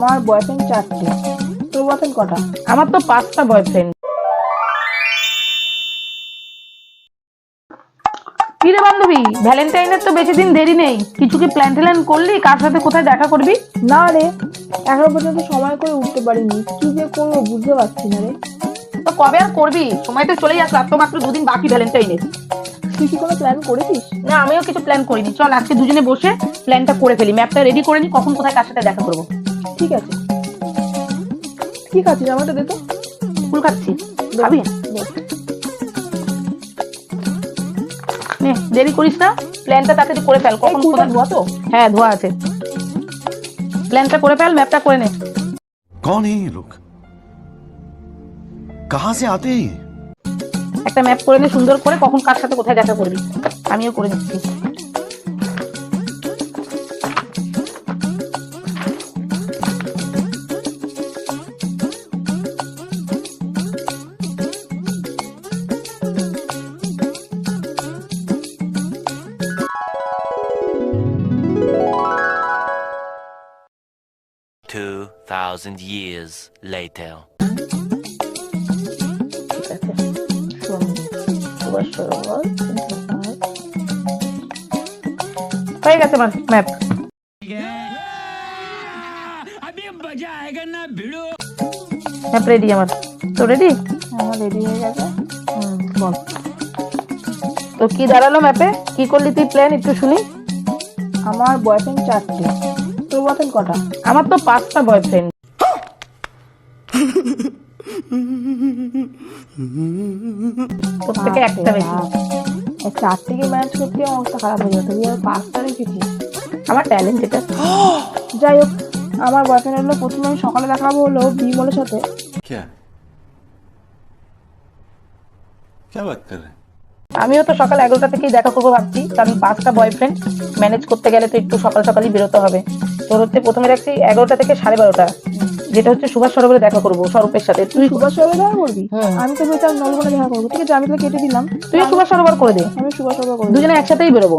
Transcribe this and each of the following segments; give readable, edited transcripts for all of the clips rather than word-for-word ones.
আমার বয়ফ্রেন্ড 4টে। তোর বয়ফ্রেন্ড কটা? আমার তো 5টা বয়ফ্রেন্ড। কি রে বান্ধবী, ভ্যালেন্টাইনের তো বেশি দিন দেরি নেই, কিছু কি প্ল্যান ট্যান করলি? কার সাথে কোথায় দেখা করবি? না রে, এখনো পর্যন্ত সময় করে উঠতে পারিনি, কি যে করবো বুঝতে পারছি না রে। তো কবে আর করবি? সময় তো চলেই আসলো, আর তো মাত্র 2 দিন বাকি ভ্যালেন্টাইনের। তুই কি কোনো প্ল্যান করেছিস? না, আমিও কিছু প্ল্যান করিনি। চল আজকে দুজনে বসে প্ল্যানটা করে ফেলি, ম্যাপটা রেডি করে নি, কখন কোথায় কার সাথে দেখা করবো। ঠিক আছে। কি খাচ্ছিস আমারটা দে তো। ফুল খাচ্ছি, খাবি? নে, দেরি করিস না, প্ল্যানটা তাড়াতাড়ি করে ফেল। কখন ফুলটা ধোয়া তো? হ্যাঁ, ধোয়া আছে। প্ল্যানটা করে ফেল, ম্যাপটা করে নে। कौन है ये लोग? कहां से आते हैं? একটা ম্যাপ করে নে সুন্দর করে, কখন কার সাথে কোথায় দেখা করবি। আমিও করে নিচ্ছি। Two thousand years later. ঠিক আছে, সুভাষ সরোবর হয়ে গেছে আমার ম্যাপ। ম্যাপ রেডি আমার। তো রেডি? আমার রেডি হয়ে গেছে। বল, তো কি দাঁড়ালো ম্যাপে? কি করলি তুই প্ল্যান, একটু শুনি। আমার বয়ফ্রেন্ড 4টে। তোর বয়ফ্রেন্ড কটা? আমার তো 5টা বয়ফ্রেন্ড। প্রত্যেকে একটা বেশি। 4টেকে ম্যানেজ করতে আমার অবস্থা খারাপ হয়ে যেত, তুই আর 5টা রেখেছিস। আমার ট্যালেন্ট এটা। যাই হোক, আমার বয়ফ্রেন্ড হলো, প্রথমে আমি সকালে দেখাবো হলো বিমলের সাথে। क्या क्या बात कर रहे हैं? আমিও তো সকাল 11টা থেকেই দেখা করবো ভাবছি, কারণ 5টা বয়ফ্রেন্ড ম্যানেজ করতে গেলে তো একটু সকাল সকালই বেরোতে হবে। তোর হচ্ছে প্রথমে রাখছি 11টা থেকে 12:30, যেটা হচ্ছে সুভাষ সরোবরে দেখা করবো স্বরূপের সাথে। তুই সুভাষ সরোবর দেখা করবি? হুম। আমি তো বলছিলাম নলবনে দেখা করবো। ঠিক আছে, আমি তো কেটে দিলাম। তুই সুভাষ সরোবর করে দে, আমি সুভাষ সরোবর করবো। দুজনে একসাথেই বেরোবো।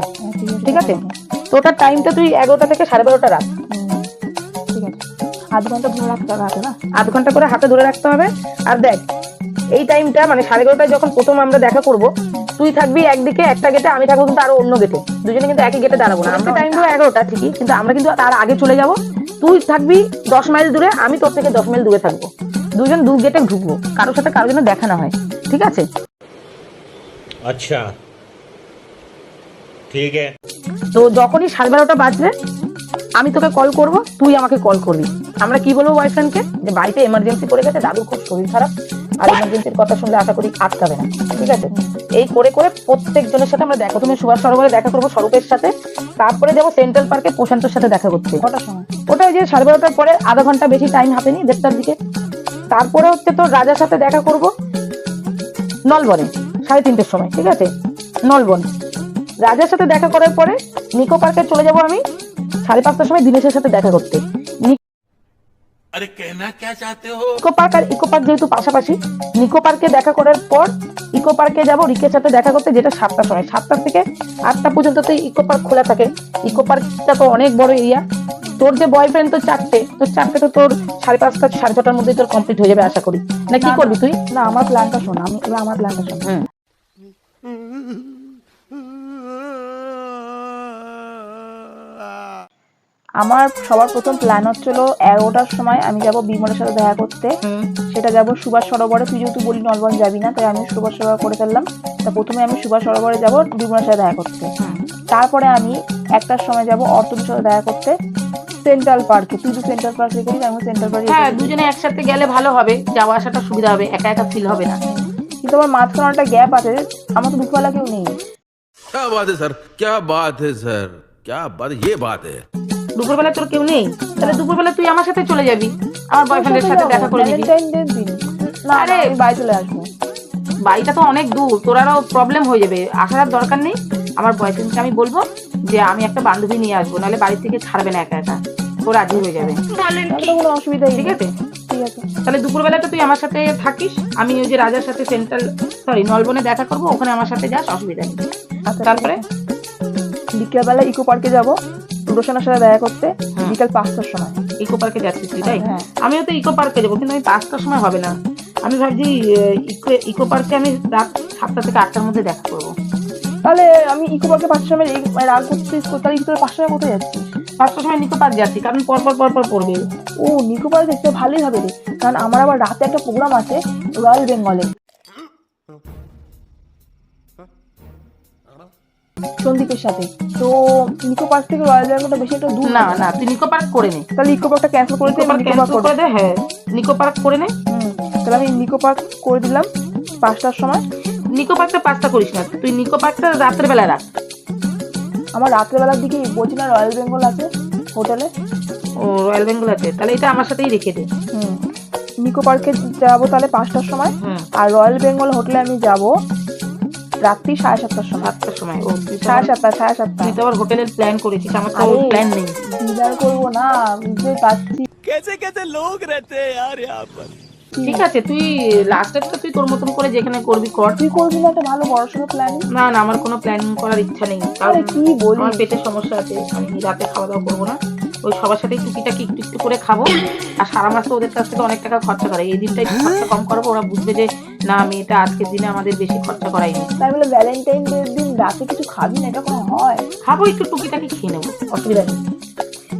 ঠিক আছে, তোটার টাইমটা তুই 11টা থেকে 12:30 রাখ। ঠিক আছে, আধ ঘন্টা ধরে রাখতে হবে হাতে, না? আধ ঘন্টা করে হাতে ধরে রাখতে হবে। আর দেখ, এই টাইমটা মানে 11:30টায় যখন প্রথম আমরা দেখা করব, তুই থাকবি একদিকে একটা গেটে, আমি থাকবো কিন্তু আরো অন্য গেটে। দুজনে কিন্তু একই গেটে দাঁড়াবো না। আমরা টাইম দেবো 11টা ঠিকই, কিন্তু আমরা কিন্তু তার আগে চলে যাব। তুই থাকবি 10 মাইল দূরে, আমি তোর থেকে 10 মাইল দূরে থাকবো। দুজন দু গেটে ঢুকবো, কারোর সাথে কারোর জন্য দেখা না হয়। ঠিক আছে? अच्छा ठीक है। তো যখনই 12:30টা বাজবে, আমি তোকে কল করব, তুই আমাকে কল করবি। আমরা কি বলবো বয়ফ্রেন্ডকে, যে বাড়িতে এমার্জেন্সি পড়ে গেছে, দাদুর খুব শরীর খারাপ, আর এমার্জেন্সির কথা শুনলে আশা করি আটকাবে না। ঠিক আছে? এই করে করে প্রত্যেকজনের সাথে আমরা দেখা, তুমি সুভাষ সরোবরে দেখা করবো স্বরূপের সাথে, তারপরে যাবো সেন্ট্রাল পার্কে প্রশান্তর সাথে দেখা করতে। কটার সময়? ওটা ওই যে 12:30টার পরে আধা ঘন্টা বেশি টাইম হাতে নি, 1:30টার দিকে। তারপরে হচ্ছে তোর রাজার সাথে দেখা করব নলবনে 3:30টার সময়। ঠিক আছে? নলবন রাজার সাথে দেখা করার পরে নিকো পার্কে চলে যাব আমি 5:30টার সময় দিনেশের সাথে দেখা করতে। अरे कहना क्या चाहते हो? ইকো পার্ক আর ইকো পার্ক যেহেতু পাশাপাশি, নিকো পার্কে দেখা করার পর ইকো পার্কে যাব রিকের সাথে দেখা করতে, যেটা 7টার সময়। 7টা থেকে 8টা পর্যন্ত তো ইকো পার্ক খোলা থাকে। ইকো পার্কটা তো অনেক বড় এরিয়া। তোর যে বয়ফ্রেন্ড তো 4টে, তোর 4টে তো তোর 5:30টা 6:30টার মধ্যেই তোর কমপ্লিট হয়ে যাবে আশা করি। না কি করবি তুই? না, আমার প্ল্যানটা শোন। আমার প্ল্যানটা শোন। আমার সবার প্রথম প্ল্যান হচ্ছিল 11টার সময় আমি যাব বিমলের সাথে দেখা করতে। সেটা যাব সুভাষ সরোবরে। তুই যেহেতু বলি নলবন যাবি না, তাই আমি সুভাষ সরোবর করে ফেললাম। তা প্রথমে আমি সুভাষ সরোবরে যাব বিমলের সাথে দেখা করতে। তারপরে আমি 1টার সময় যাব অর্থনীর সাথে দেখা করতে সেন্ট্রাল পার্কে। তুই তো সেন্ট্রাল পার্ক রেখেছিস, আমি সেন্ট্রাল পার্কে। হ্যাঁ, দুজনে একসাথে গেলে ভালো হবে, যাওয়া আসাটা সুবিধা হবে, একা একা ফিল হবে না। কিন্তু আমার মাঝখানে একটা গ্যাপ আছে, আমার তো দুপুরবেলা কেউ নেই। क्या बात है सर, क्या बात है सर, क्या बात, ये बात है। দুপুরবেলা তোর কেউ নেই? তাহলে দুপুরবেলা তুই আমার সাথে চলে যাবি, আমার বয়ফ্রেন্ডের সাথে দেখা করে নিবি। ভ্যালেন্টাইন ডে দিন। না, আরে, আমি বাড়ি চলে আসবো। বাড়িটা তো অনেক দূর, তোর আরো প্রবলেম হয়ে যাবে, আসার দরকার নেই। আমার বয়ফ্রেন্ডকে আমি বলবো যে আমি একটা বান্ধবী নিয়ে আসবো, নাহলে বাড়ি থেকে ছাড়বে না একা একা, ও রাজি হয়ে যাবে। তাহলে তো কোনো অসুবিধাই ঠিক নেই। আছে? ঠিক আছে। তাহলে দুপুরবেলাটা তুই আমার সাথে থাকিস, আমি ওই যে রাজার সাথে নলবনে দেখা করবো, ওখানে আমার সাথে যাস, অসুবিধা নেই। আচ্ছা, তারপরে বিকেলবেলা ইকো পার্কে যাবো রোশনের সাথে দেখা করতে, বিকেল 5টার সময়। ইকো পার্কে যাচ্ছিস তুই, তাই? হ্যাঁ। আমিও তো ইকো পার্কে যাবো, কিন্তু আমি 5টার সময় হবে না। আমি ভাবছি ইকো পার্কে আমি রাত 7টা থেকে 8টার মধ্যে দেখা করবো। তাহলে আমি ইকো পার্কে 5টার সময় রাগ করছিস, তাহলে তোর 5টার সময় কোথায় যাচ্ছিস? 5টার সময় নিকো পার্ক যাচ্ছি, কারণ পরপর পড়বে। ও নিকো পার্ক দেখতে ভালোই হবে রে, কারণ আমার আবার রাতে একটা প্রোগ্রাম আছে রয়্যাল বেঙ্গলে সন্দীপের সাথে। তো নিকো পার্ক থেকে রয়্যাল বেঙ্গলটা বেশি একটা দূর না না, তুই নিকো পার্ক করে নে। তাহলে ইকো পার্কটা ক্যান্সেল করে নিকো দিয়ে পার্ক ক্যান্সেল করে দে। হ্যাঁ, নিকো পার্ক করে নে। তাহলে আমি নিকো পার্ক করে দিলাম 5টার সময়। নিকো পার্কটা 5টা করিস না, তুই নিকো পার্কটা রাতের বেলা রাখ। আমার রাত্রেবেলার দিকে বলছি না রয়্যাল বেঙ্গল আছে হোটেলে। ও রয়্যাল বেঙ্গল আছে, তাহলে এটা আমার সাথেই রেখে দে। নিকো পার্কে যাবো তাহলে 5টার সময়, আর রয়্যাল বেঙ্গল হোটেলে আমি যাব রাত্রি 7:30টার সময়। 7টার সময়। ও তুই তো 7:30 তুই তো আবার হোটেলের প্ল্যান করেছিস, আমার তো আরে, প্ল্যান নেই। ডিনার করবো না, বুঝতে পারছি। कैसे कैसे लोग रहते हैं यार यहाँ पर। ঠিক আছে, তুই লাস্টেরটা তুই তোর মতন করে যেখানে করবি কর। তুই করবি না একটা ভালো বড়সড় প্ল্যান? না না, আমার কোনো প্ল্যান করার ইচ্ছা নেই, কারণ আরে কি বলিস? আমার পেটের সমস্যা আছে, আমি রাতে খাওয়া দাওয়া করবো না। ওই সবার সাথে টুকিটাকি একটু একটু করে খাবো, আর সারা মাস তো ওদের কাছ থেকে অনেক টাকা খরচা করে, এই দিনটা একটু খরচা কম করবো, ওরা বুঝবে যে না আমি এটা আজকের দিনে আমাদের বেশি খরচা করাইনি। তাই বলে ভ্যালেন্টাইন ডে দিন রাতে কিছু খাবি না, এটা কোনো হয়? খাবো, একটু টুকিটাকি খেয়ে নেবো, অসুবিধা নেই।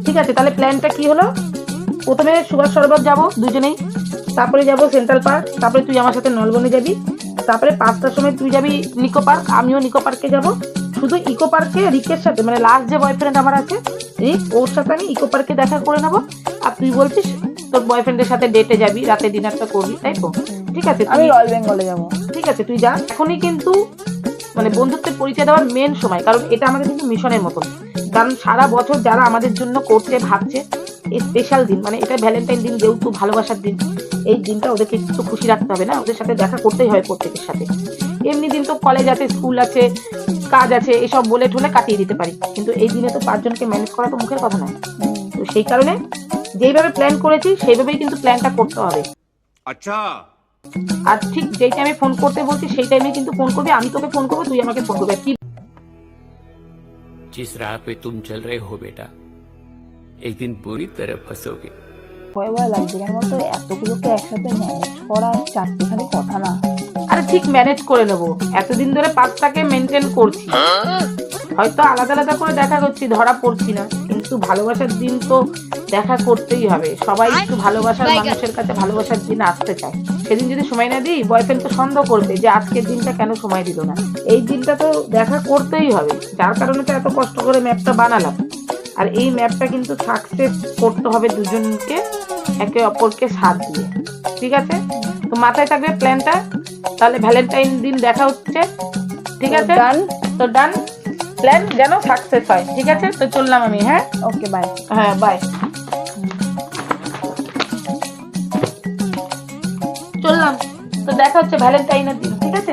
ঠিক আছে, তাহলে প্ল্যানটা কি হলো? প্রথমে সুভাষ সরোবর যাবো দুজনেই, তারপরে যাবো সেন্ট্রাল পার্ক, তারপরে তুই আমার সাথে নলবনে যাবি, তারপরে 5টার সময় তুই যাবি নিকো পার্ক, আমিও নিকো পার্কে যাব। শুধু ইকো পার্কে রিকের সাথে, মানে লাস্ট যে বয়ফ্রেন্ড আমার আছে রিক, ওর সাথে আমি ইকো পার্কে দেখা করে নেবো। আর তুই বলছিস তোর বয়ফ্রেন্ডের সাথে ডেটে যাবি, রাতে ডিনারটা করবি, তাই তো? ঠিক আছে, আমি তুই রয়্যাল বেঙ্গলে যাবো। ঠিক আছে তুই যা। এখনই কিন্তু মানে বন্ধুত্বের পরিচয় দেওয়ার মেন সময়, কারণ এটা আমাদের কিন্তু মিশনের মতন, কারণ সারা বছর যারা আমাদের জন্য করছে ভাবছে, এই স্পেশাল দিন মানে এটা ভ্যালেন্টাইন দিন, যেহেতু ভালোবাসার দিন, এই দিনটা ওদেরকে একটু খুশি রাখতে হবে না? ওদের সাথে দেখা করতেই হয় প্রত্যেকের সাথে। এমনি দিন তো কলেজ আছে, স্কুল আছে, কাজ আছে, এসব বলে ঠলে কাটিয়ে দিতে পারি, কিন্তু এই দিনে তো 5জনকে ম্যানেজ করা তো মুখের কথা নয়। তো সেই কারণে যেইভাবে প্ল্যান করেছি সেইভাবেই কিন্তু প্ল্যানটা করতে হবে। अच्छा আর ঠিক যেই টাইমে ফোন করতে বলছি সেই টাইমে কিন্তু ফোন করবি, আমি তোকে ফোন করবো, তুই আমাকে ফোন করবি। কি जिस राह पे तुम चल रहे हो बेटा, एक दिन पूरी तरह फंसोगे। ভয় ভয় লাগছে, কেন বলতো এতগুলোকে একসাথে ম্যানেজ করা চারটেখানি কথা না। আরে ঠিক ম্যানেজ করে নেবো, এতদিন ধরে 5টাকে মেনটেন করছি, হয়তো আলাদা আলাদা করে দেখা করছি, ধরা পড়ছি না, কিন্তু ভালোবাসার দিন তো দেখা করতেই হবে। সবাই একটু ভালোবাসার মানুষের কাছে ভালোবাসার দিন আসতে চায়। সেদিন যদি সময় না দিই, বয়ফ্রেন্ড তো সন্দেহ করবে যে আজকের দিনটা কেন সময় দিল না। এই দিনটা তো দেখা করতেই হবে, যার কারণে তো এত কষ্ট করে ম্যাপটা বানালাম। আর এই ম্যাপটা কিন্তু সাকসেস করতে হবে দুজনকে একে অপরকে সাথ দিয়ে। ঠিক আছে, তো মাথায় থাকবে প্ল্যানটা। তাহলে ভ্যালেন্টাইন দিন দেখা হচ্ছে, ঠিক আছে? ডান। তো ডান, প্ল্যান যেন সাকসেস হয়। ঠিক আছে, তো চললাম আমি। হ্যাঁ ওকে, বাই। হ্যাঁ, বাই। চললাম, তো দেখা হচ্ছে ভ্যালেন্টাইনের দিন। ঠিক আছে?